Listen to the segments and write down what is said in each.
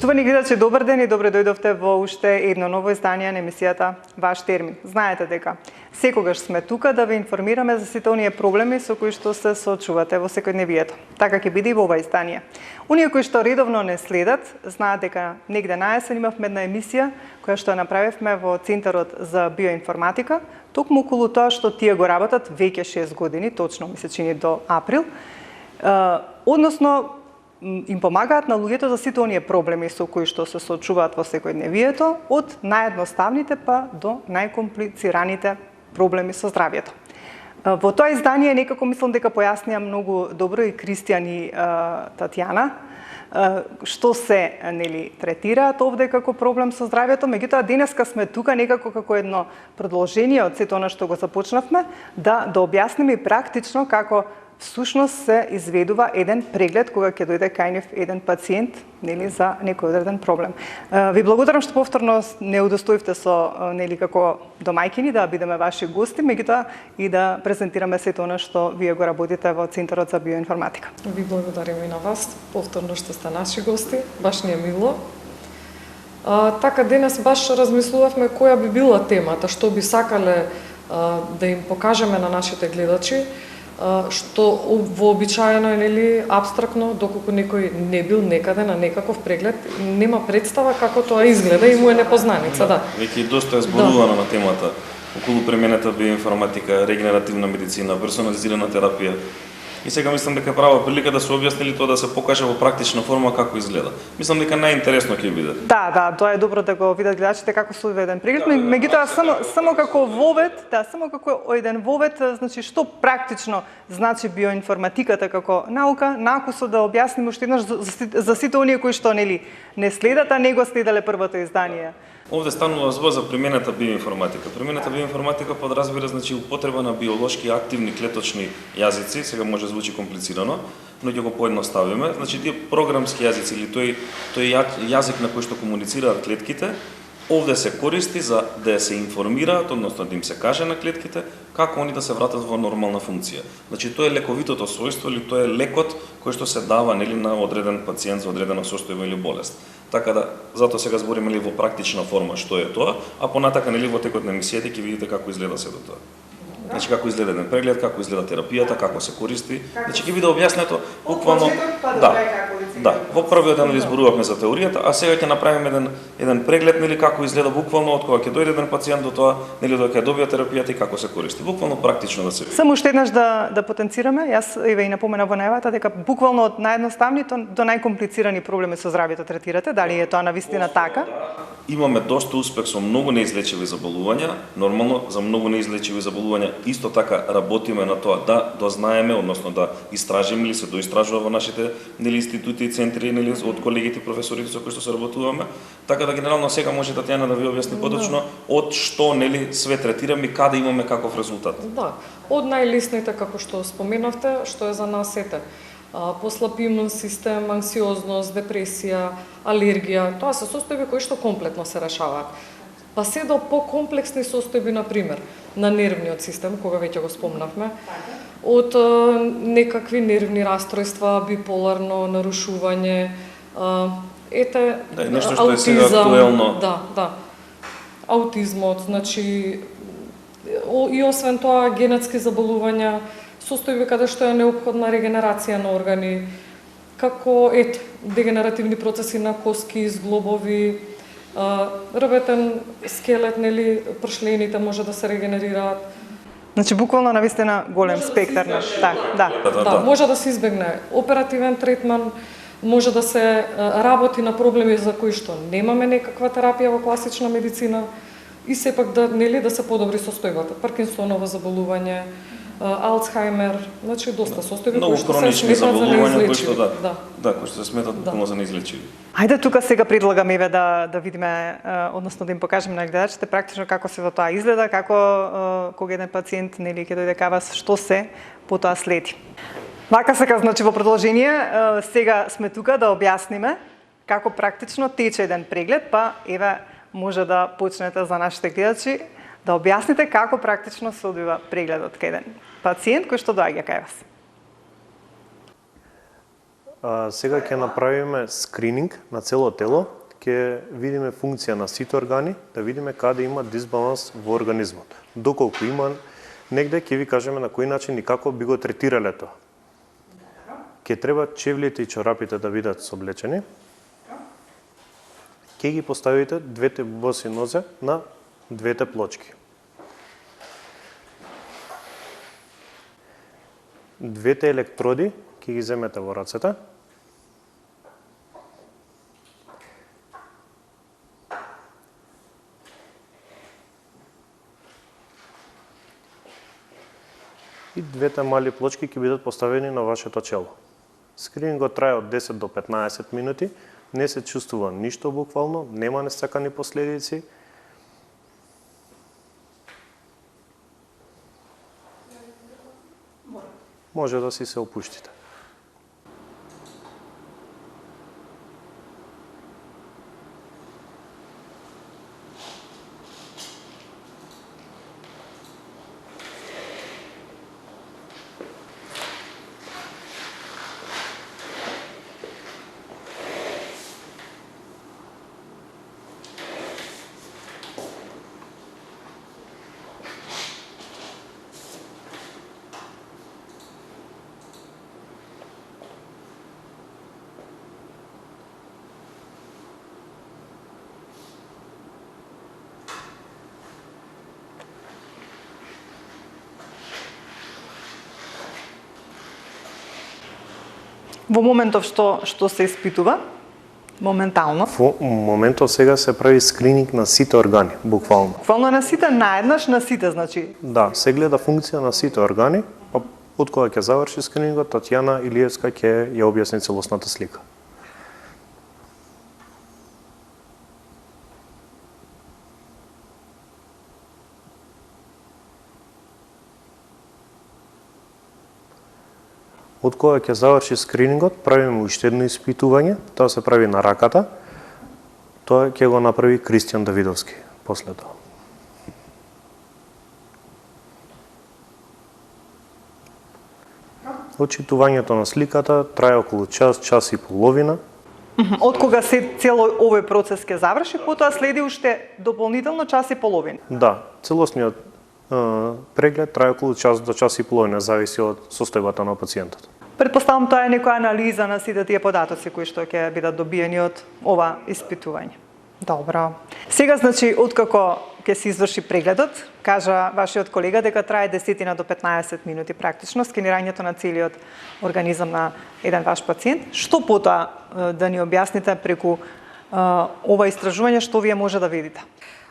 Поштувани гледачи, добар ден и добре дојдовте во уште едно ново издание на емисијата Ваш термин. Знаете дека секогаш сме тука да ве информираме за сите оние проблеми со кои што се соочувате во секојдневието. Така ќе биде и во ова издание. Оние кои што редовно не следат, знаат дека негде на есен имавме една емисија која што ја направивме во Центарот за биоинформатика, токму околу тоа што тие го работат веќе 6 години, точно ми се чини до април. Односно им помагаат на луѓето за сите оние проблеми со кои што се соочуваат во секојдневието, од наједноставните па до најкомплицираните проблеми со здравјето. Во тоа издание некако мислам дека појаснија многу добро и Кристијан и Татјана што се третираат овде како проблем со здравјето, меѓутоа денеска сме тука некако како едно продолжение од сето она што го започнавме, да објасниме и практично како всушност се изведува еден преглед кога ќе дојде кај нив еден пациент, за некој одреден проблем. Ви благодарам што повторно не удостоивте со како домајќини да бидеме ваши гости, меѓутоа и да презентираме сето она што вие го работите во Центарот за биоинформатика. Ви благодарим и на вас повторно што сте наши гости, баш ни е мило. Така денес баш размислувавме која би била темата, што би сакале да им покажеме на нашите гледачи, што вообичаено е апстрактно, доколку некој не бил некаде на некаков преглед, нема представа како тоа изгледа и му е непознаница, да. Веќе доста е зборувано на темата околу примената биоинформатика, регенеративна медицина, персонализирана терапија. И сега мислам дека права прилика да се објасни тоа да се покаже во практична форма како изгледа. Мислам дека најинтересно ќе биде. Да, тоа е добро да го видат гледачите како се одведен преглед, меѓутоа само како вовед, само како еден вовед, значи што практично значи биоинформатиката како наука, накусо да објасниме уште еднаш за сите оние кои што не следат, а не го следеле првото издание. Овде станува збор за примената биоинформатика. Примената биоинформатика подразбира употреба на биолошки активни клеточни јазици, сега може звучи комплицирано, но ќе го поедноставиме. Тие програмски јазици или тој јазик на кој што комуницираат клетките, овде се користи за да се информираат, односно да им се каже на клетките како они да се вратат во нормална функција. Тоа е лековитото својство или тоа е лекот кој што се дава на одреден пациент за одредена состојба или болест. Така да, затоа сега збориме во практична форма што е тоа, а понатака во текот на емисијата ќе видите како изгледа сето тоа. Како изгледа еден преглед, како изгледа терапијата, како се користи. Ќе биде објаснето буквално. Да, во првиот ден зборувавме за теоријата, а сега ќе направиме еден преглед како изгледа буквално од кога ќе дојде еден пациент до тоа, додека ќе добија терапијата и како се користи. Буквално практично да се види. Само уште еднаш да потенцираме, јас и напомена во најавата дека буквално од наједноставните до најкомплицирани проблеми со здравјето третирате, дали е тоа навистина така? Имаме доста успех со многу неизлечиви заболувања, нормално за многу неизлечиви заболувања исто така работиме на тоа да дознаеме, односно да истражиме или се доистражува во нашите институти и центри од колегите и професорите со кои што се работуваме. Така да генерално сега може Татјана да ви објасни подочно од што све третираме и каде имаме каков резултат. Да, од најлесните како што споменавте, што е за нас сите. Послаб имун систем, анксиозност, депресија, алергија, тоа се состојби кои што комплетно се решаваат. Па се до покомплексни состојби, например, на нервниот систем, кога веќе го спомнавме, од некакви нервни растројства, биполарно нарушување, аутизам, аутизмот, и освен тоа генетски заболувања, состојби каде што е неопходна регенерација на органи, како дегенеративни процеси на коски, зглобови, рбетен скелет, пршлените може да се регенерираат. Буквално навистина голем спектар на Да, може да се избегне оперативен третман, може да се работи на проблеми за кои што немаме некаква терапија во класична медицина и сепак да се подобри состојбата. Паркинсоново заболување, Алцхаймер, доста состојби кои што се сметат за неизлечиви. Кои што се сметат за неизлечиви. Ајде тука сега предлагам да видиме, односно да им покажеме на гледачите практично како се тоа изгледа, како кога еден пациент ќе дојде кај вас, што се потоа следи. Вака сега, во продолжение, сега сме тука да објасниме како практично тече еден преглед, па еве може да почнете за нашите гледачи да објасните како практично се одвива прегледот кај еден пациент кој што доаѓа кај вас. Сега ќе направиме скрининг на цело тело, ќе видиме функција на сите органи, да видиме каде има дисбаланс во организмот. Доколку има негде, ќе ви кажеме на кој начин и како би го третирале тоа. Ќе треба чевлите и чорапите да бидат соблечени. Ќе ги поставите двете боси нозе на двете плочки. Двете електроди ќе ги земете во рацете. И двете мали плочки ќе бидат поставени на вашето чело. Скринингот трае од 10 до 15 минути, не се чувствува ништо буквално, нема несакани последици. Може да си се опуштите. Во моментов што се испитува, моментално. Во моментот сега се прави скрининг на сите органи, буквално. Буквално на сите, наеднаш на сите, значи. Да, се гледа функција на сите органи, па од кога ќе заврши скринингот, Татјана Илиевска ќе ја објасни целосната слика. Од кога ќе заврши скринингот, правиме уште едно испитување, тоа се прави на раката. Тоа ќе го направи Кристијан Давидовски после тоа. Очитувањето на сликата трае околу час, час и половина. Од кога се цело овој процес ќе заврши, потоа следи уште дополнително час и половина. Да, целосниот преглед трае околу час до час и половина, зависи од состојбата на пациентот. Предпоставам тоа е некоја анализа на сите тие податоци кои што ќе бидат добиени од ова испитување. Добро. Сега, значи, откако ќе се изврши прегледот, кажа вашиот колега дека трае 10 до 15 минути практично скенирањето на целиот организам на еден ваш пациент. Што потоа да ни објасните преку ова истражување, што вие може да видите?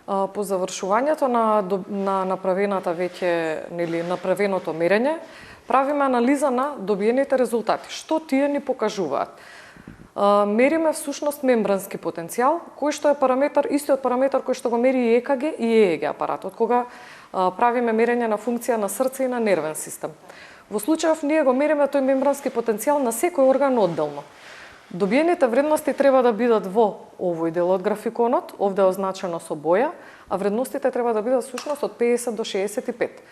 По завршувањето на направената веќе, нели, направеното мерење, правиме анализа на добиените резултати. Што тие ни покажуваат? Мериме всушност мембрански потенцијал, кој што е параметар, истиот параметар кој што го мери и ЕКГ и ЕЕГ апаратот, кога правиме мерење на функција на срце и на нервен систем. Во случајов ние го мериме тој мембрански потенцијал на секој орган одделно. Добиените вредности треба да бидат во овој дел од графиконот, овде е означено со боја, а вредностите треба да бидат всушност од 50 до 65.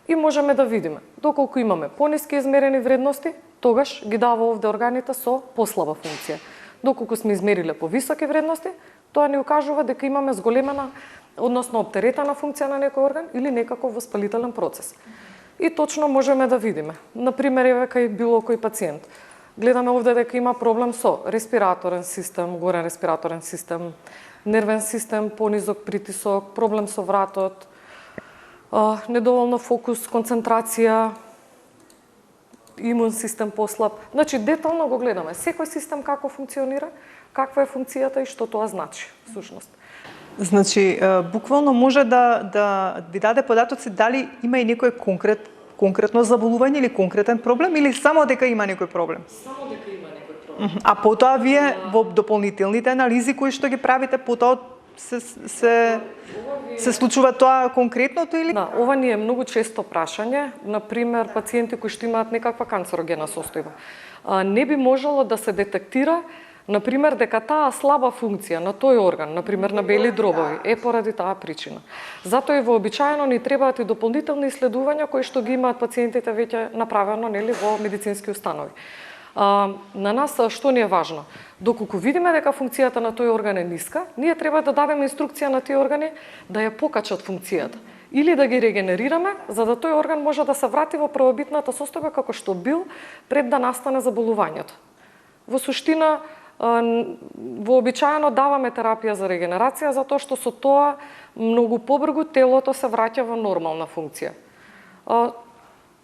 И можеме да видиме, доколку имаме пониски измерени вредности, тогаш ги дава овде органите со послаба функција. Доколку сме измериле повисоки вредности, тоа ни укажува дека имаме зголемена, односно оптеретена функција на некој орган или некаков воспалителен процес. И точно можеме да видиме. Например, еве кај било кој пациент. Гледаме овде дека има проблем со респираторен систем, горен респираторен систем, нервен систем, понизок притисок, проблем со вратот, недоволно фокус, концентрација, имун систем послаб. Значи, детално го гледаме секој систем како функционира, каква е функцијата и што тоа значи, всушност. Значи, буквално може да ви даде податоци дали има и некој конкретно заболување или конкретен проблем, или само дека има некој проблем? Само дека има некој проблем. А потоа вие во дополнителните анализи кои што ги правите, потоа се случува тоа конкретното или? Да, ова ни е многу често прашање, например пациенти кои што имаат некаква канцерогена состојба. Не би можело да се детектира, например, дека таа слаба функција на тој орган, например на бели дробови, е поради таа причина. Затоа и вообичаено ни требаат и дополнителни исследувања кои што ги имаат пациентите веќе направено, нели, во медицински установи. На нас што ни е важно? Доколку видиме дека функцијата на тој орган е ниска, ние треба да дадеме инструкција на тие органи да ја покачат функцијата или да ги регенерираме, за да тој орган може да се врати во првобитната состојба како што бил пред да настане заболувањето. Во суштина, вообичаено даваме терапија за регенерација затоа што со тоа многу побрзо телото се враќа во нормална функција.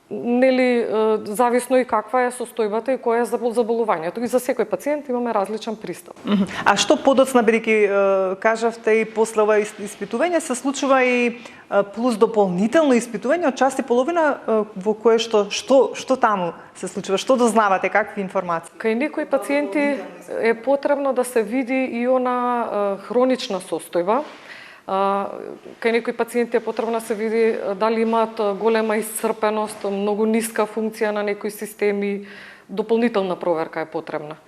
Нели, зависно и каква е состојбата и кој е заболувањето. И за секој пациент имаме различен пристап. А што подоцна, бидејќи кажавте и после ова испитување, се случува и плюс дополнително испитување од час и половина во кое што таму се случува, што дознавате, какви информации? Кај некои пациенти е потребно да се види и она хронична состојба. Кај некои пациенти е потребно да се види дали имаат голема исцрпеност, многу ниска функција на некои системи, дополнителна проверка е потребна.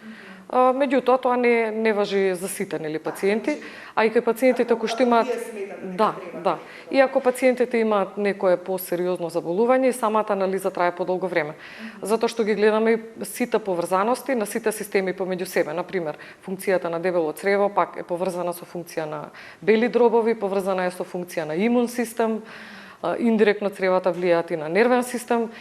Меѓутоа, тоа не важи за сите пациенти, а и кај пациентите кои што имаат... Да. И ако пациентите имаат некое посериозно заболување, самата анализа трае подолго време. Затоа што ги гледаме сите поврзаности на сите системи помеѓу себе. Например, функцијата на дебело црево пак е поврзана со функција на бели дробови, поврзана е со функција на имун систем, индиректно цревата влијаат и на нервен систем,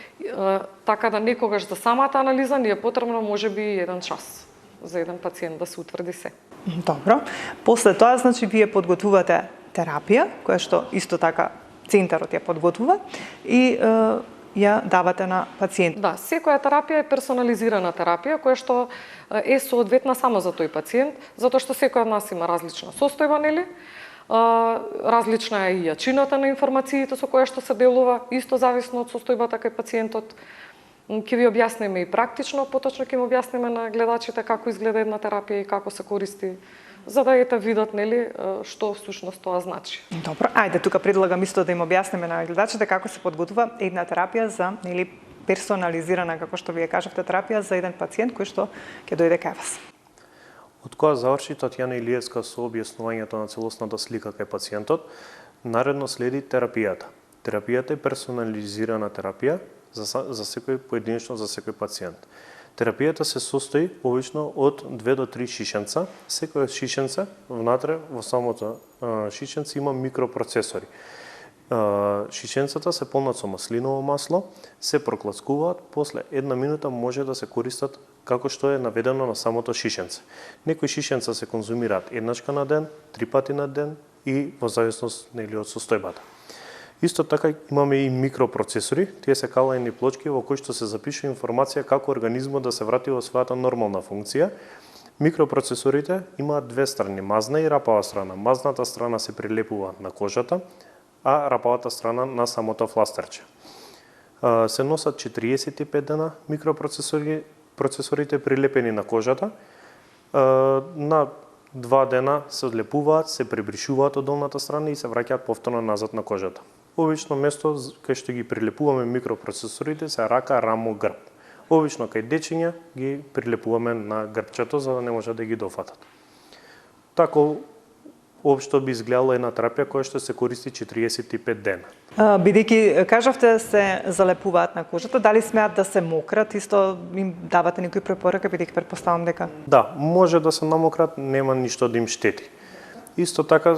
така да некогаш за самата анализа ни е потребно можеби 1 час за еден пациент да се утврди се. Добро. После тоа, значи, вие подготвувате терапија, која што исто така центарот ја подготвува и ја давате на пациент. Да, секоја терапија е персонализирана терапија, која што е соодветна само за тој пациент, затоа што секој од нас има различна состојба, нели? Различна е и јачината на информациите со која што се делува, исто зависно од состојбата кај пациентот. Ќе ви објасниме и практично, поточно ќе му објасниме на гледачите како изгледа една терапија и како се користи, за да видат, нели, што всушност тоа значи. Добро, ајде тука предлагам исто да им објасниме на гледачите како се подготвува една терапија за, нели, персонализирана, како што вие кажавте, терапија за еден пациент кој што ќе дојде кај вас. Од кога заврши Татјана Илиевска со објаснувањето на целосната слика кај пациентот, наредно следи терапијата. Терапијата е персонализирана терапија за секој поединечно за секој пациент. Терапијата се состои обично од 2 до 3 шишенца. Секој шишенце внатре во самото шишенце има микропроцесори. Шишенцата се полнат со маслиново масло, се прокласкуваат, после 1 минута може да се користат како што е наведено на самото шишенце. Некои шишенца се конзумираат еднашка на ден, 3 пати на ден и во зависност од состојбата. Исто така имаме и микропроцесори, тие се калајни плочки во кои што се запишува информација како организмот да се врати во својата нормална функција. Микропроцесорите имаат 2 страни, мазна и рапава страна. Мазната страна се прилепува на кожата, а рапавата страна на самото фластерче. Се носат 45 дена микропроцесорите прилепени на кожата. На 2 дена се одлепуваат, се пребришуваат од долната страна и се враќаат повторно назад на кожата. Обично место кај што ги прилепуваме микропроцесорите се рака, рамо, грб. Обично кај дечиња ги прилепуваме на грбчето за да не може да ги дофатат. Тако општо би изгледала една терапија која што се користи 45 дена. Бидејќи кажавте се залепуваат на кожата, дали смеат да се мократ, исто им давате некои препорака, бидејќи претпоставам дека... Да, може да се намократ, нема ништо да им штети. Исто така,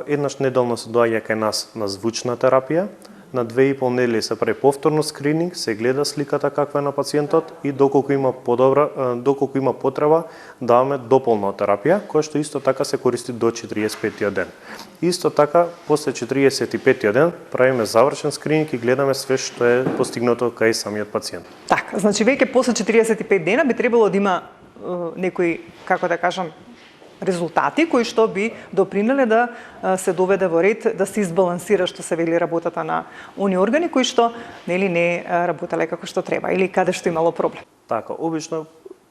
еднаш неделно се доаѓа кај нас на звучна терапија, на 2,5 недели се прави повторно скрининг, се гледа сликата каква е на пациентот и доколку има потреба, даваме дополна терапија, која што исто така се користи до 45 ден. Исто така, после 45 ден, правиме завршен скрининг и гледаме све што е постигнато кај самиот пациент. Така, значи веќе после 45 дена би требало да има некои, како да кажам, резултати кои што би допринеле да се доведе во ред, да се избалансира, што се вели, работата на оние органи кои што нели не работеле како што треба или каде што имало проблем. Така, обично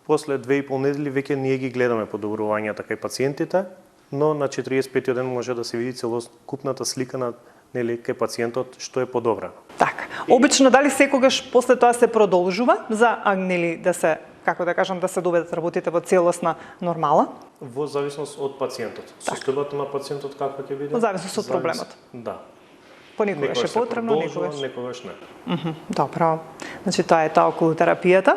после 2,5 недели веќе ние ги гледаме подобрувањата кај пациентите, но на 45 ден може да се види целокупната слика на нели кај пациентот што е подобрено. Така. Обично дали секогаш после тоа се продолжува за нели да се, како да кажам, да се доведат работите во целосна нормала? Во зависност од пациентот. Состојбата на пациентот каква ќе биде? Во зависност од проблемот. Да. Понекогаш е се потребно, продолжува, некогаш. некогаш не. Добро. Значи тоа е тоа околу терапијата.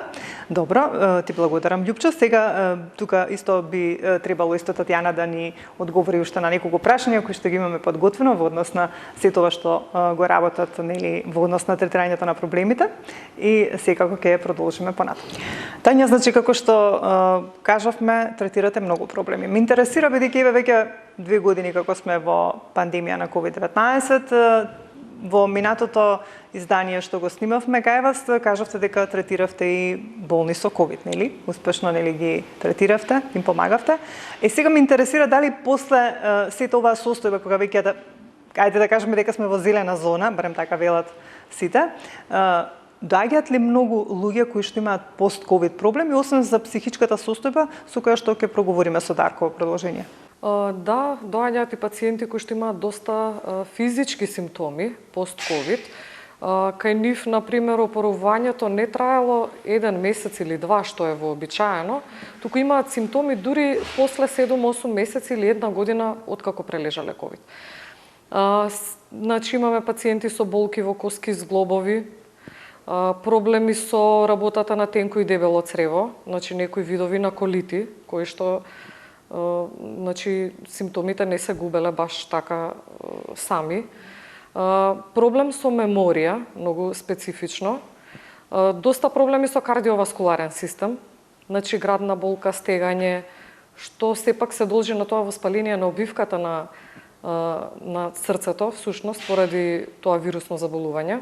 Добро, ти благодарам Љупчо. Сега тука исто би требало исто Татјана да ни одговори уште на неколку прашања кои што ги имаме подготвено во однос на се тоа што го работат, нели, во однос на третирањето на проблемите и секако ќе продолжиме понатаму. Тања, значи како што кажавме, третирате многу проблеми. Ме интересира, бидејќи еве веќе 2 години како сме во пандемија на COVID-19, во минатото издание што го снимавме кај вас, кажавте дека третиравте и болни со ковид, нели? Успешно, нели, ги третиравте, им помагавте. Сега ме интересира дали после сето оваа состојба, кога веќе ајде да кажеме дека сме во зелена зона, барем така велат сите, доаѓаат ли многу луѓе кои што имаат пост-ковид проблеми, освен за психичката состојба со која што ќе проговориме со Дарко во продолжение? Да, доаѓаат и пациенти кои што имаат доста физички симптоми пост-ковид. Кај нив, например, опорувањето не траело 1 месец или 2, што е вообичаено, туку имаат симптоми дури после 7-8 месеци или 1 година откако прележале ковид. Значи имаме пациенти со болки во коски, зглобови, проблеми со работата на тенко и дебело црево, значи некои видови на колити, кои што значи симптомите не се губеле баш така сами. Проблем со меморија, многу специфично. Доста проблеми со кардиоваскуларен систем, значи градна болка, стегање, што сепак се должи на тоа воспаление на обвивката на срцето, всушност, поради тоа вирусно заболување.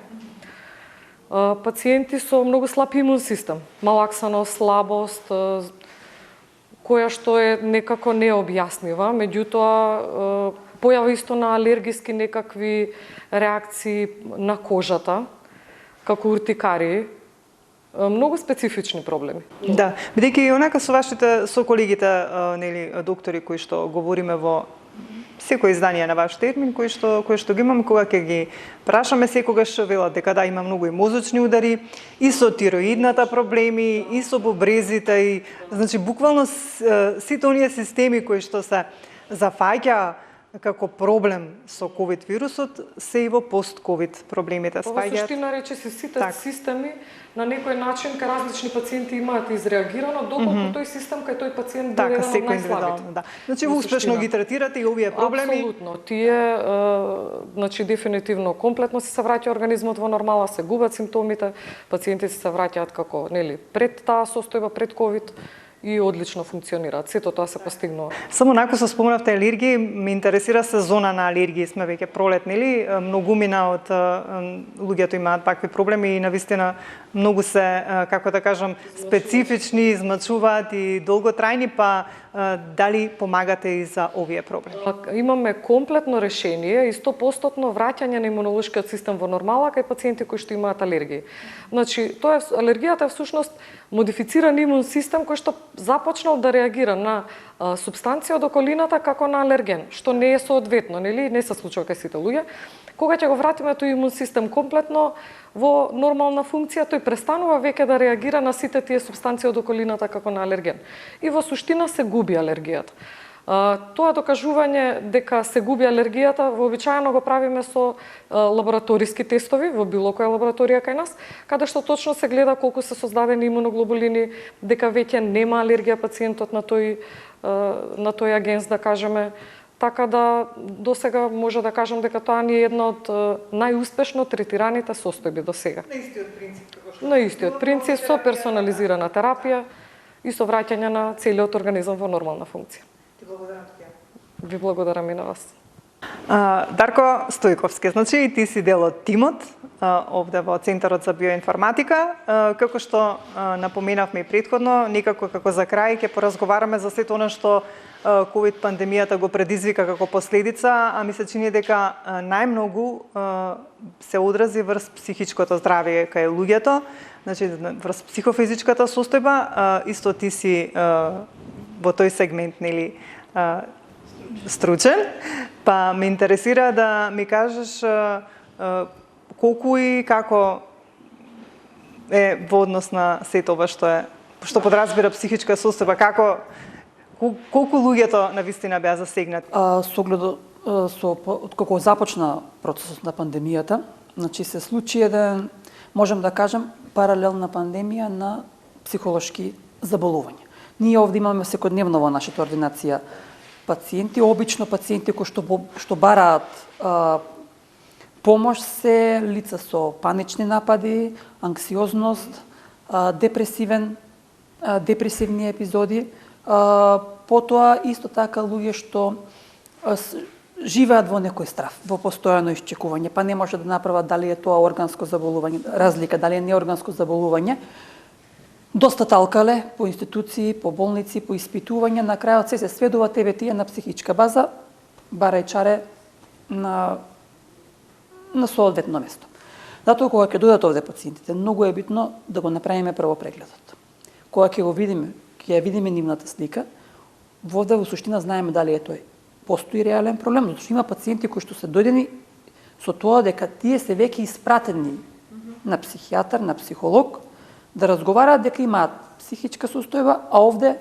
Пациенти со многу слаб имун систем, малаксаност, слабост, која што е некако необјаснива, меѓутоа појава исто на алергиски некакви реакции на кожата, како уртикарии, многу специфични проблеми. Да, бидејќи онака со вашите колегите, нели, доктори кои што говориме во секој издание на ваш термин, кои што ги имам, кога ќе ги прашаме, секогаш велат дека да, има многу и мозочни удари, и со тироидната проблеми, и со бубрезите, и значи буквално сите оние системи кои што се зафаќа како проблем со ковид вирусот, се и во пост-ковид проблемите Ова суштина рече се сите системи на некој начин кај различни пациенти имаат изреагирано, доколку тој систем кај тој пациент биде еден од најслабите. Да. Значи вы успешно ги третирате и овие проблеми. Апсолутно. Тие значи дефинитивно комплетно се враќа организмот во нормала, се губат симптомите, пациентите се враќаат како, нели, пред таа состојба, пред ковид, и одлично функционираат. Сето тоа се постигнува. Само нако се спомнавте алергии, ме интересира сезона на алергии. Сме веќе пролет, нели? Многумина од луѓето имаат такви проблеми и навистина многу се, како да кажам, специфични, измачуваат и долготрајни, па дали помагате и за овие проблеми? Имаме комплетно решение и 100% враќање на имунолошкиот систем во нормала кај пациенти кои што имаат алергии. Значи, тоа е алергијата е всушност модифициран имун систем кој што започнал да реагира на супстанција од околината како на алерген, што не е соодветно, нели, не се случува кај сите луѓе. Кога ќе го вратиме тој имун систем комплетно во нормална функција, тој престанува веќе да реагира на сите тие супстанции од околината како на алерген. И во суштина се губи алергијата. Тоа докажување дека се губи алергијата вообичаено го правиме со лабораториски тестови во било која лабораторија кај нас, каде што точно се гледа колку се создадени имуноглобулини, дека веќе нема алергија пациентот на тој агенс, да кажеме. Така да досега може да кажам дека тоа ни е една од најуспешно третираните состојби досега. На истиот принцип. На истиот принцип со персонализирана терапија и со враќање на целиот организам во нормална функција. Ти благодарам ти. Ви благодарам и на вас. Дарко Стојковски, значи и ти си дел од тимот овде во Центарот за биоинформатика. Како што напоменавме и претходно, некако како за крај ќе поразговараме за сето она што ковид пандемијата го предизвика како последица, а ми се чини дека најмногу се одрази врз психичкото здравје кај луѓето, значи врз психофизичката состојба. Исто ти си во тој сегмент, нели, стручен, па ме интересира да ми кажеш колку и како е во однос на сето ова што подразбира психичка состојба, колку луѓето навистина беа засегнати? Со оглед откако започна процесот на пандемијата, значи се случи еден, можем да кажем, паралелна пандемија на психолошки заболувања. Ние овде имаме секојдневно во нашата ординација пациенти, обично пациенти кои што бараат помош се лица со панични напади, анксиозност, депресивни епизоди, потоа исто така луѓе што живеат во некој страв, во постојано исчекување, па не може да направат дали е тоа органско заболување, разлика, дали е неорганско заболување. Доста талкале по институции, по болници, по испитување, на крајот се сведува тебе тие на психичка база, барај чаре на соодветно место. Затоа кога ќе дојдат овде пациентите, многу е битно да го направиме прво прегледот. Кога ќе ја видиме нивната слика, овде во суштина знаеме дали е тој постои реален проблем, затоа што има пациенти кои што се дојдени со тоа дека тие се веќе испратени на психијатар, на психолог, да разговараат дека имаат психичка состојба, а овде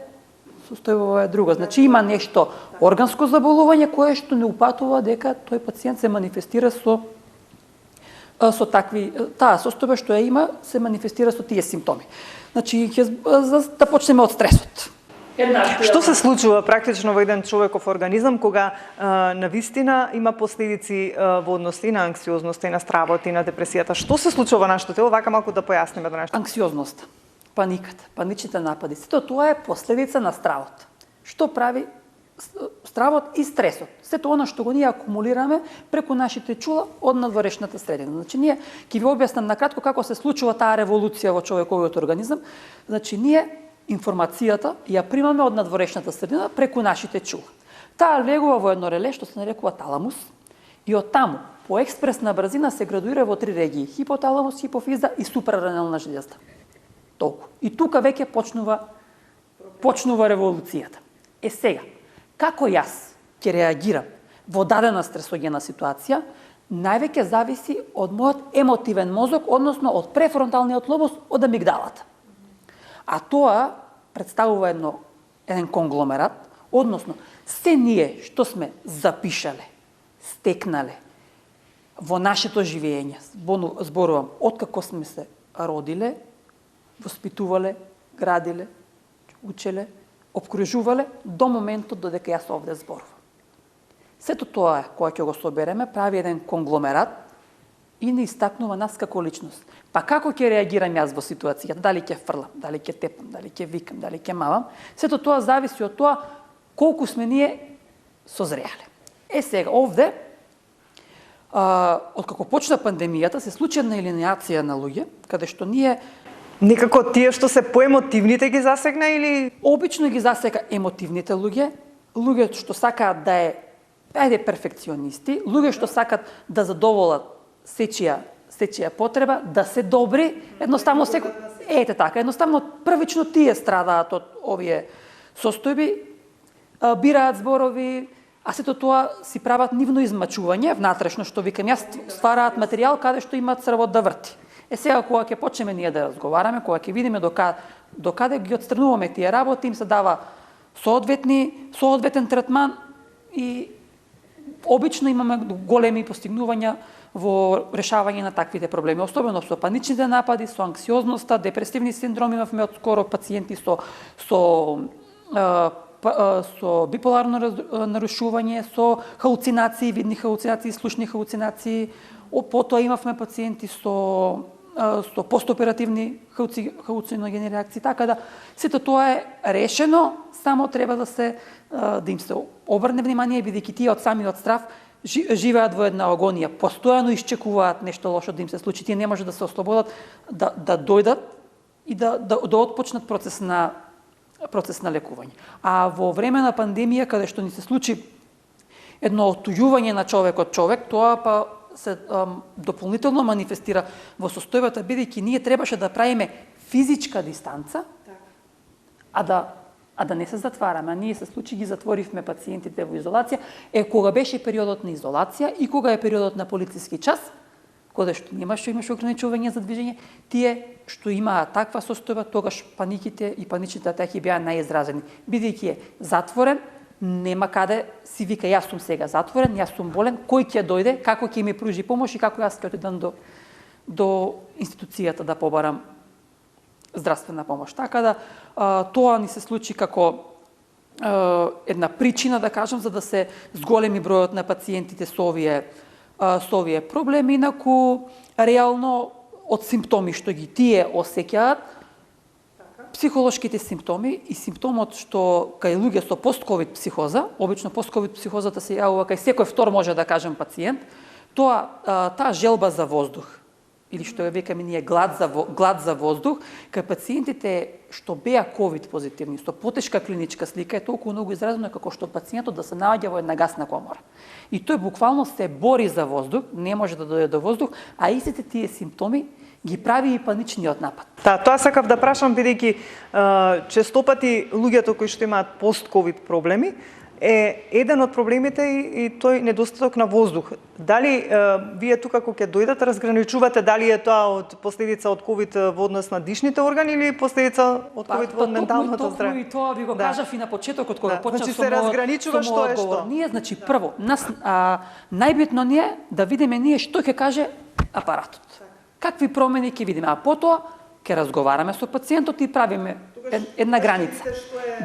состојбава е друга. Значи има нешто органско заболување кое што не упатува дека тој пациент се манифестира со такви, таа состојба што ја има се манифестира со тие симптоми. Значи да почнеме од стресот. Што се случува практично во еден човеков организам кога навистина има последици во однос и на анксиозноста, и на стравот, и на депресијата? Што се случува во нашето тело? Вака малку да појасниме до нешто. Анксиозноста, паниката, паничните напади, сето тоа е последица на стравот. Што прави стравот и стресот? Сето она што го ние акумулираме преку нашите чула од надворешната средина. Значи ние ќе ви објаснам накратко како се случува таа револуција во човековиот организам. Значи ние информацијата ја примаме од надворешната средина преку нашите чула. Таа легува во едно реле што се нарекува таламус и од таму по експресна брзина се градуира во 3 регии: хипоталамус, хипофиза и супраренална железа. Толку. И тука веќе почнува револуцијата. Сега, како јас ќе реагирам во дадена стресогена ситуација, највеќе зависи од мојот емотивен мозок, односно од префронталниот лобус, од амигдалата. А тоа представува еден конгломерат, односно се ние што сме запишале, стекнале во нашето живење, зборувам, откако сме се родиле, воспитувале, градиле, учеле, обкружувале до моментот додека јас овде зборувам. Сето тоа кога ќе го собереме прави еден конгломерат и не истакнува нас како личност. Па како ќе реагирам јас во ситуацијата? Дали ќе фрлам, дали ќе тепам, дали ќе викам, дали ќе мавам? Сето тоа зависи од тоа колку сме ние созреале. Сега овде, откако почна пандемијата, се случи една елинеација на луѓе, каде што ние Некако тие што се поемотивните ги засегна или обично ги засека емотивните луѓе, луѓе што сакаат да перфекционисти, луѓе што сакаат да задоволат сечија потреба, да се добри, едноставно едноставно првично тие страдаат од овие состојби, бираат зборови, а сето тоа си прават нивно измачување, внатрешно што викам јас, ствараат материјал каде што имаат црвот да врти. Сега кога ќе почнеме ние да разговараме, кога ќе видиме до каде ги отстрануваме тие работи, им се дава соодветен третман и обично имаме големи постигнувања во решавање на таквите проблеми, особено со паничните напади, со анксиозноста, депресивни синдроми, имавме отскоро пациенти со биполарно нарушување, со халуцинации, видни халуцинации, слушни халуцинации. Потоа имавме пациенти со постоперативни халуциногени реакции, така да сето тоа е решено, само треба да им се обрне внимание, бидејќи тие од самиот страв живеат во една агонија, постојано исчекуваат нешто лошо да им се случи, тие не може да се ослободат, да дојдат и да отпочнат процес на лекување. А во време на пандемија, каде што ни се случи едно оттуѓување на човек од човек, тоа па се дополнително манифестира во состојбата, бидејќи ние требаше да правиме физичка дистанца, а да не се затвараме. А ние се случи ги затворивме пациентите во изолација. Кога беше периодот на изолација и кога е периодот на полициски час, кога што имаше ограничување за движење, тие што имаа таква состојба, тогаш паниките и паничните атаки беа најизразени. Бидејќи е затворен, нема каде си вика јас сум сега затворен, јас сум болен, кој ќе дојде, како ќе ми пружи помош и како јас ќе отидам до институцијата да побарам здравствена помош. Така да тоа ни се случи како една причина, да кажам, за да се зголеми бројот на пациентите со овие проблеми, инаку реално од симптоми што ги тие осеќаат, психолошките симптоми и симптомот што кај луѓе со постковид психоза, обично постковид психозата се јавува кај секој втор, може да кажем, пациент, таа желба за воздух, или што ја викаме ние глад за воздух, кај пациентите што беа ковид позитивни, со потешка клиничка слика, е толку многу изразено како што пациентот да се наоѓа во една гасна комора. И тој буквално се бори за воздух, не може да дојде до воздух, а истите тие симптоми ги прави и паничниот напад. Да, тоа сакав да прашам, бидејќи честопати луѓето кои што имаат пост-ковид проблеми, е еден од проблемите и тој недостаток на воздух. Дали вие тука кога ќе дојдете разграничувате дали е тоа од последица од ковид во однос на дишните органи или последица од ковид во менталното здравје? И тоа ви го кажав и на почетокот кога почнав значи се разграничува што е што. Ние, значи, прво, најбитно ни е да видиме ние што ќе каже апаратот. Какви промени ќе видиме, а потоа ќе разговараме со пациентот и правиме една граница.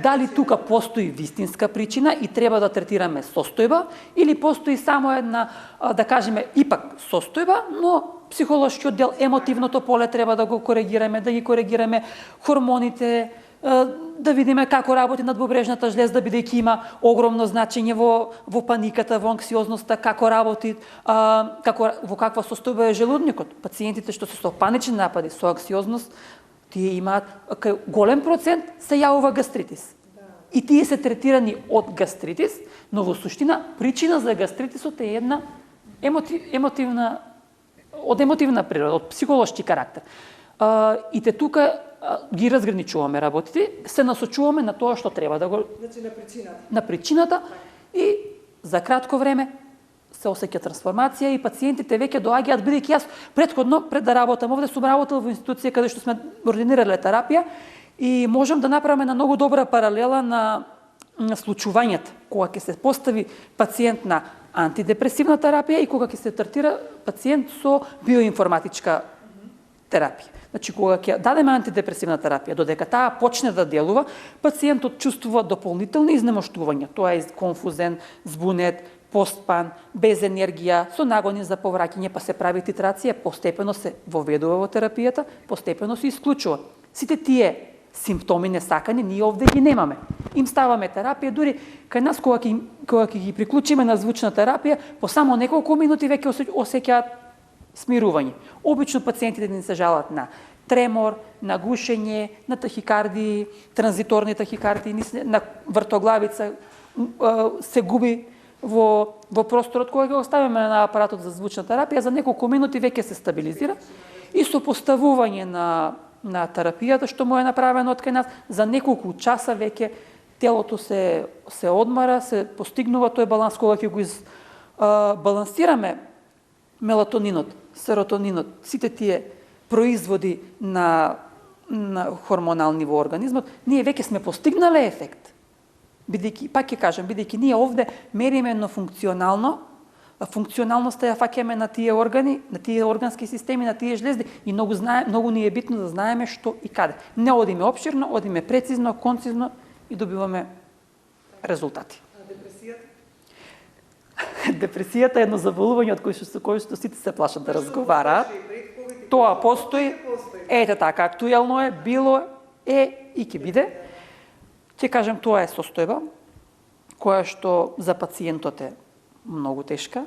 Дали тука постои вистинска причина и треба да третираме состојба, или постои само една, да кажеме, ипак состојба, но психолошкиот дел, емотивното поле треба да го коригираме, да ги коригираме хормоните, да видиме како работи надбобрежната жлезда, бидејќи има огромно значење во паниката, во анксиозноста, како работи, во каква состојба е желудникот. Пациентите што се со панични напади, со анксиозност, тие имаат голем процент се јавува гастритис. И тие се третирани од гастритис, но во суштина причина за гастритисот е една емотивна природа, од психолошки карактер. И те тука ги разграничуваме работите, се насочуваме на тоа што треба да го... Значи на причината. На причината и за кратко време се осеќа трансформација и пациентите веќе доаѓаат, бидејќи јас претходно, пред да работам овде, сум работел во институција каде што сме ординирале терапија и можам да направиме на многу добра паралела на случувањата, кога ќе се постави пациент на антидепресивна терапија и кога ќе се третира пациент со биоинформатичка терапија. Значи, кога ќе дадеме антидепресивна терапија, додека таа почне да делува, пациентот чувствува дополнителни изнемоштувања. Тоа е конфузен, збунет, постпан, без енергија, со нагони за повраќање, па се прави титрација, постепено се воведува во терапијата, постепено се исклучува. Сите тие симптоми несакани ние овде ги немаме. Им ставаме терапија, дури кај нас кога ќе ги приклучиме на звучна терапија, по само неколку минути веќе осеќаат смирување. Обично пациентите ни се жалат на тремор, на гушење, на тахикардии, транзиторни тахикардии, на вртоглавица, се губи во просторот. Кога го оставиме на апаратот за звучна терапија, за неколку минути веќе се стабилизира и со поставување на терапијата што му е направено од кај нас, за неколку часа веќе телото се одмара, се постигнува тој баланс кога ќе го балансираме мелатонинот, серотонинот, сите тие производи на хормонални во организмот, ние веќе сме постигнале ефект. Бидејќи, пак ќе кажам, бидејќи ние овде мериме едно функционалноста ја фаќаме на тие органи, на тие органски системи, на тие жлезди и многу ни е битно да знаеме што и каде. Не одиме опширно, одиме прецизно, концизно и добиваме резултати. Депресијата е едно заболување од кој што сите се плашат да разговараат. Тоа постои. Ете така, актуелно е, било е и ќе биде. Ќе кажем, тоа е состојба која што за пациентот е многу тешка.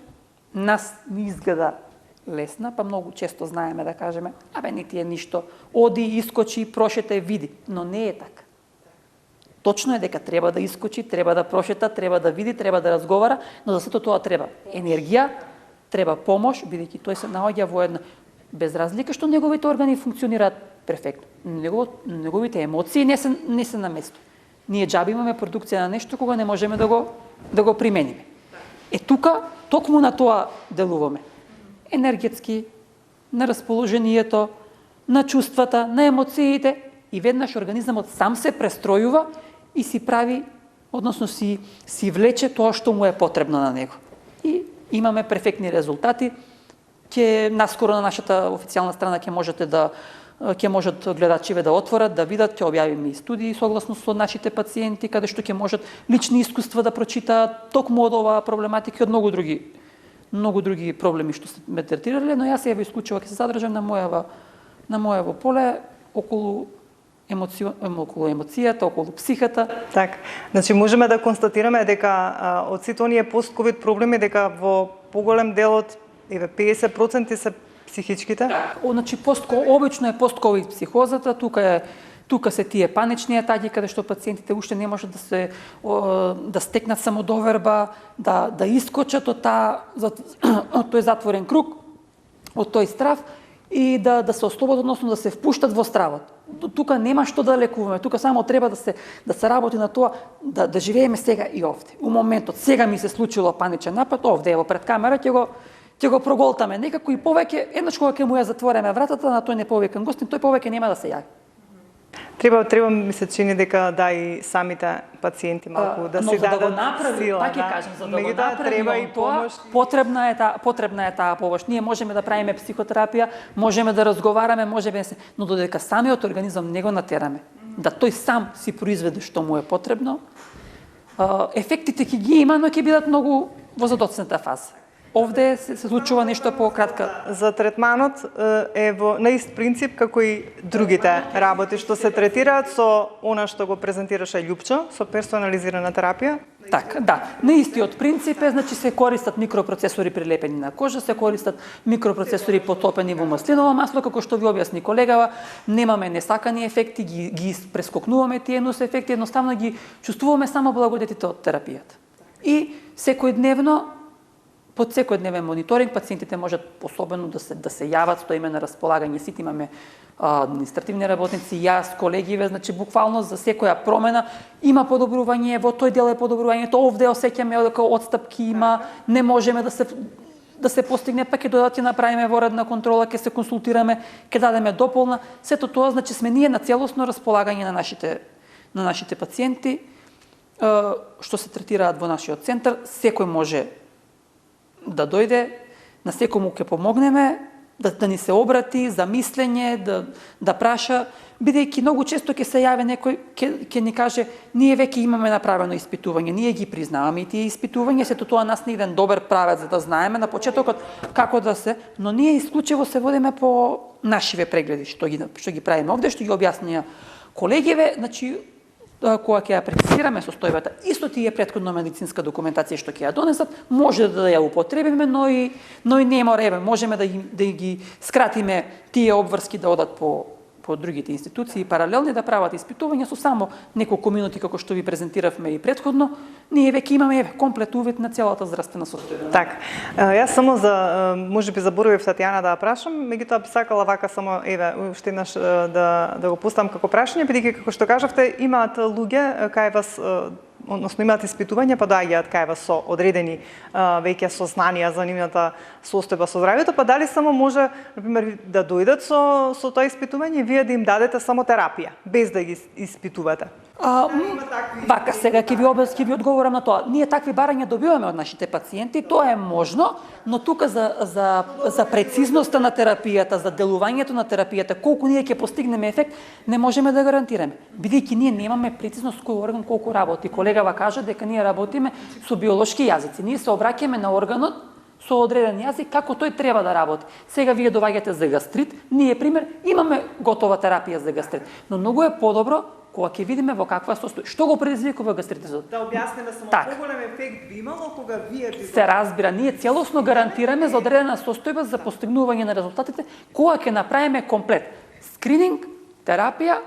Нас ни изгледа лесна, па многу често знаеме да кажеме, не ти е ништо, оди, искочи, прошета, види, но не е така. Точно е дека треба да искочи, треба да прошета, треба да види, треба да разговара, но за сето тоа треба енергија, треба помош, бидејќи тој се наоѓа во една без разлика што неговите органи функционираат перфектно. Неговите емоции не се на место. Ние џаби имаме продукција на нешто кога не можеме да го примениме. Тука токму на тоа делуваме. Енергетски, на расположението, на чувствата, на емоциите и веднаш организмот сам се престројува и си прави односно си влече тоа што му е потребно на него. И имаме перфектни резултати. Наскоро на нашата официјална страна ќе можат гледачиве да отворат, да видат, ќе објавиме и студии согласно со нашите пациенти, каде што ќе можат лични искуства да прочитаат токму од оваа проблематика и од многу други проблеми што сме третирале, но јас ево исклучиво ќе се задржам на моево поле околу емоцијата, околу психата. Так, значи можеме да констатираме дека од сите оние пост-ковид проблеми дека во поголем дел од 50% се психичките? Значи обично е пост-ковид психозата, тука се тие панични атаки каде што пациентите уште не можат да стекнат самодоверба, да искочат од тој затворен круг, од тој страв и да се ослободат, односно да се впуштат во стравот. Тука нема што да лекуваме, тука само треба да се работи на тоа да живееме сега и овде. У моментот сега ми се случило паничен напад, овде ево пред камера ќе го проголтаме некако и повеќе еднаш кога ќе му ја затвориме вратата на тој неповикан гостин, тој повеќе нема да се јави. Треба ми се чини дека и самите пациенти малку да си дадат сила. Пак ќе кажам, за да го направиме треба и помош. Потребна е таа помош. Ние можеме да правиме психотерапија, можеме да разговараме, но додека самиот организам не го натераме, да тој сам си произведе што му е потребно, ефектите ќе ги има, но ќе бидат многу во задоцната фаза. Овде се случува нешто по-кратка. За третманот е на ист принцип како и другите работи што се третираат со она што го презентираше Љупчо, со персонализирана терапија. Така, да. На истиот принцип е, значи се користат микропроцесори прилепени на кожа, се користат микропроцесори потопени во маслиново масло, како што ви објасни колегава, немаме несакани ефекти, ги прескокнуваме тие нос ефекти, едноставно ги чувствуваме само благодетите од терапијата. И под секојдневен мониторинг пациентите можат особено да се јават, стоиме на располагање, сите имаме административни работници, јас, колегиве, значи буквално за секоја промена има подобрување, во тој дел е подобрувањето, овде осеќаме дека отстапки има, не можеме да се постигне, па ќе додати направиме воредна контрола, ќе се консултираме, ќе дадеме дополна. Сето тоа значи сме ние на целосно располагање на нашите пациенти што се третираат во нашиот центар. Секој може да дојде, на секому ќе помогнеме, да ни се обрати за мислење, да праша, бидејќи многу често ќе се јави некој, ќе ни каже, ние веќе имаме направено испитување, ние ги признаваме и тие испитувања, сето тоа нас не еден добар правец за да знаеме на почетокот како да се, но ние исклучиво се водиме по нашиве прегледи, што ги правиме овде, што ги објаснија колегиве, значи кога ќе ја прецизираме состојбата, исто тие претходно медицинска документација што ќе ја донесат, може да ја употребиме, но и не мора, можеме да ги скратиме тие обврски да одат по другите институции паралелни да прават испитувања со само неколку минути како што ви презентиравме и претходно, ние веќе имаме комплет увид на целата здравствена состојба. Така. Јас само можеби заборавив Татјана да ја прашам, меѓутоа би сакала вака само уште еднаш да го пустам како прашање, бидејќи како што кажавте, имаат луѓе кај вас, односно имаат испитувања, па доаѓаат кај вас со одредени веќе сознанија за нивната состојба со здравјето, па дали само може, например, да дојдат со тоа испитување и вие да им дадете само терапија, без да ги испитувате? Вака, сега ќе ви одговорам на тоа. Ние такви барања добиваме од нашите пациенти, тоа е можно, но тука за прецизноста на терапијата, за делувањето на терапијата, колку ние ќе постигнеме ефект, не можеме да гарантираме. Бидејќи ние немаме прецизност кој орган колку работи. Колегава кажа дека ние работиме со биолошки јазици. Ние се обраќаме на органот со одреден јазик како тој треба да работи. Сега вие доваѓате за гастрит, ние пример имаме готова терапија за гастрит, но многу е подобро кога ќе видиме во каква состојба, што го предизвикува гастритизот. Да објасниме само поголем ефект би имало кога вие би се разбира, ние целосно гарантираме за одредена состојба за постигнување на резултатите кога ќе направиме комплет скрининг, терапија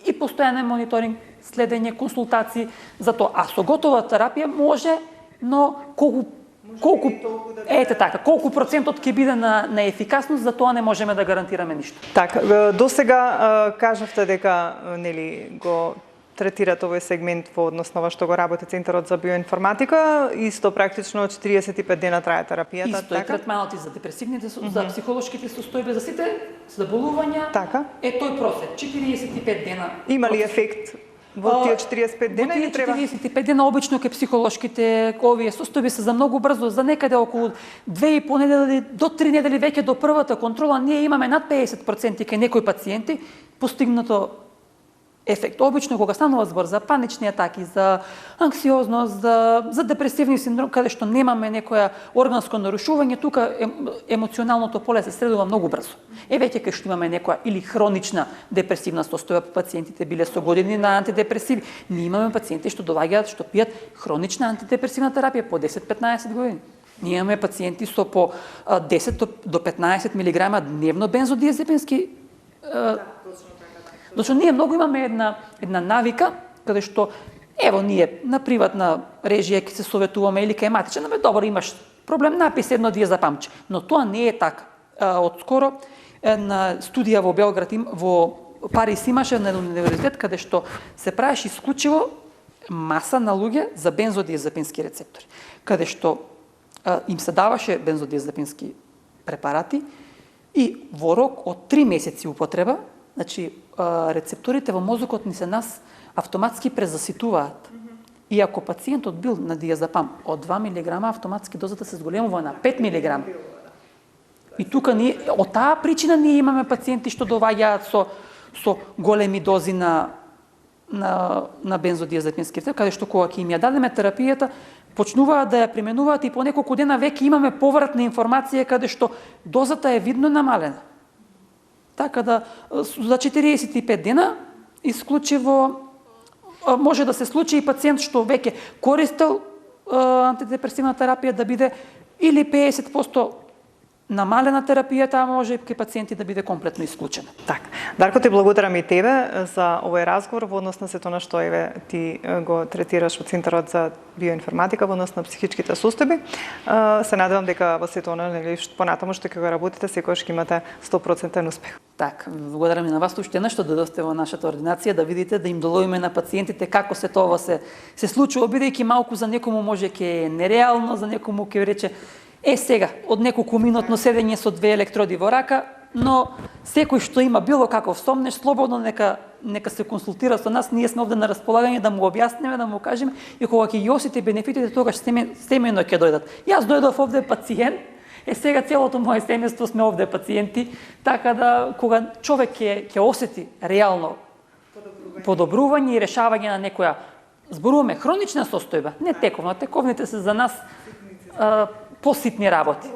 и постојанен мониторинг, следење, консултации за тоа. А со готова терапија може, но колку процентот ќе биде на ефикасност, за тоа не можеме да гарантираме ништо. Така, до сега кажавте дека го третирате овој сегмент во однос на ова што го работи Центарот за биоинформатика, исто практично 45 дена трае терапијата, исто така? Исто е третманот и за депресивните, за психолошките состојби, за сите заболувања, така? Е тој просек, 45 дена. Има ли ефект Во тие 45 дена или Во тие треба? 45 дена обично ке психолошките овие состојби се за многу брзо, за некаде околу 2,5 недели до 3 недели веќе до првата контрола ние имаме над 50% кај некои пациенти постигнато ефект. Обично кога станува збор за панични атаки, за анксиозност, за депресивни синдром, каде што немаме некоја органско нарушување, тука емоционалното поле се средува многу брзо. Веќе кај што имаме некоја или хронична депресивна состојба, пациентите биле со години на антидепресиви. Ние имаме пациенти што доаѓаат што пијат хронична антидепресивна терапија по 10-15 години. Ние имаме пациенти со по 10 до 15 мг дневно бензодиазепински. Значи, ние многу имаме една навика, каде што, ево, ние на приватна режија ќе се советуваме или кај матичен, добро, имаш проблем, написи едно диазепамче. Но тоа не е така. Отскоро една студија во Белград, во Париз имаше на универзитет, каде што се правеше исклучиво маса на луѓе за бензодиазепински рецептори, каде што им се даваше бензодиазепински препарати и во рок од 3 месеци употреба, значи, рецепторите во мозокот ни се нас автоматски презаситуваат. И ако пациентот бил на диазепам од 2 мг, автоматски дозата се зголемува на 5 мг. И тука ние, од таа причина ние имаме пациенти што доаѓаат со големи дози на бензодиазепински рецепт, каде што кога ќе им ја дадеме терапијата, почнуваат да ја применуваат и по неколку дена веќе имаме повратна информација каде што дозата е видно намалена. Така да за 45 дена исклучиво може да се случи и пациент што веќе користел антидепресивна терапија да биде или 50% намалена терапијата, а може и кај пациенти да биде комплетно исклучена. Так. Дарко, ти благодарам и тебе за овој разговор во однос на сето на што ти го третираш во Центарот за биоинформатика во однос на психичките состојби. Се надевам дека во сето она, понатаму што ќе го работите, секогаш ќе имате 100% успех. Так, благодарам и на вас уште еднаш што додовте во нашата ординација да видите, да им доловиме на пациентите како се тоа се случува, бидејќи малку за некому може ќе е нереално, за некому ќе рече сега, од неколку минутно седење со 2 електроди во рака, но секој што има било каков сомнеш, слободно нека се консултира со нас, ние сме овде на располагање да му објасниме, да му кажеме и кога ќе ги осети бенефитите, тогаш семејно ќе дојдат. Јас дојдов овде пациент, сега целото моје семејство сме овде пациенти, така да кога човек ќе осети реално подобрување и решавање на некоја, зборуваме хронична состојба, не тековна, тековните се за нас поситни работи.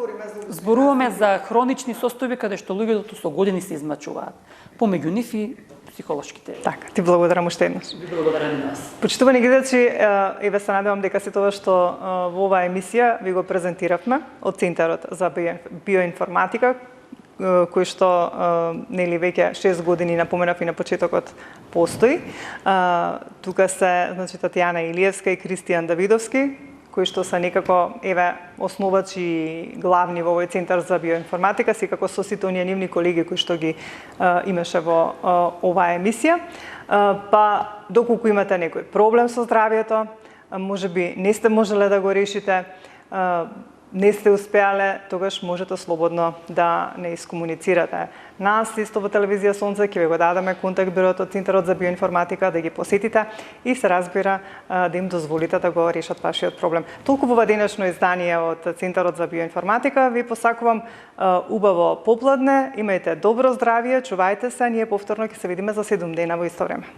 Зборуваме за хронични состојби каде што луѓето со години се измачуваат. Помеѓу нив и психолошките. Така, ти благодарам уште еднаш. Ви благодарам и нас. Почитувани гледачи, еве се надевам дека се тоа што во оваа емисија ви го презентиравме од Центарот за биоинформатика, кој што нели веќе 6 години, напоменав и на почетокот, постои. Тука се значи Татјана Илиевска и Кристијан Давидовски, кои што се некако основачи и главни во овој Центар за биоинформатика, секако со сите оние нивни колеги кои што ги имаше во оваа емисија. Па доколку имате некој проблем со здравјето, можеби не сте можеле да го решите, не сте успеале, тогаш можете слободно да не искомуницирате. Нас, исто во телевизија Сонце, ќе ви го дадеме контакт бројот од Центарот за биоинформатика, да ги посетите и се разбира да им дозволите да го решат вашиот проблем. Толку во денешно издание од Центарот за биоинформатика ви посакувам убаво попладне, имајте добро здравје, чувајте се, ние повторно ќе се видиме за 7 дена во исто време.